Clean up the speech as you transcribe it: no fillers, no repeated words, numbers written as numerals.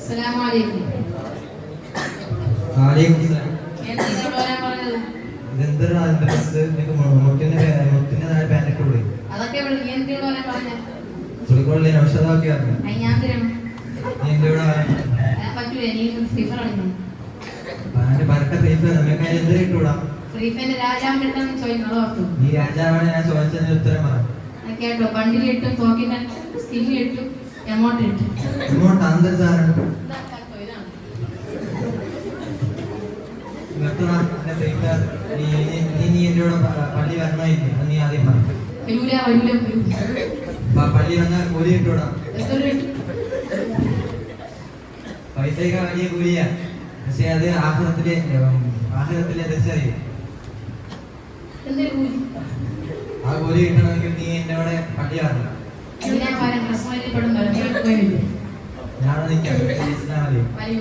അസ്സലാമലൈക്കും. വാലൈക്കും സലാം. എന്തിനാ പറയാൻ പറഞ്ഞത്? ഇതെന്താ ഡ്രസ് മുട്ടിന്റെ താഴെ പാൻറ് കൂടി അതൊക്കെ നീ എന്തിനോട് പറയാൻ പറഞ്ഞ? ചുളിക്കോളിൽ ഔഷധമൊക്കെ ആയിരുന്നു. ഞാൻ തരണം. നീ എന്റെ കൂടെ പറ്റൂല, നീ ഫ്രീ ഫയർ കളിക്കണം. പാൻറ് പരക്ക ഫ്രീ ഫയർ നമുക്ക് എന്തിനാ ഇട്ടുകൂടാ? ഫ്രീ ഫയറിന്റെ രാജാവിന്റെ അടുത്താണ് ചോദിക്കുന്നത്. ഓർത്തു നീ രാജാവാണ്, ഞാൻ ചോദിച്ചതിന് ഉത്തരം പറ. കേട്ടോ, ബണ്ടിൽ ഇട്ടും തോക്കിന്റെ സ്കില്ല് ഇട്ടും എമൗണ്ട് ഇട്ടു. ഇങ്ങോട്ട് അന്തർസാരം നിർത്തണ ഫ്രീ ഫയർ. നീ എന്റെ കൂടെ പള്ളി വരണമായിരിക്കും. അത് നീ ആദ്യം പറ. വരൂല വരൂല പള്ളി വന്ന കൂലി ഇട്ടൂടാ. എത്ര ഇട്ടു? പൈസയൊക്കെ വലിയ കൂലിയാ, പക്ഷെ അത് ആഹ്റത്തിലെ തിരിച്ചറിയും. എന്തൊരു കൂലി? ആ കൂലി കിട്ടണമെങ്കിൽ നീ എന്റെ കൂടെ പള്ളി വരണം. എന്തിനാ പറയാൻ? പ്രശ്നമായിട്ട് പെടും. ഞാൻ നിൽക്കാം. വലിയ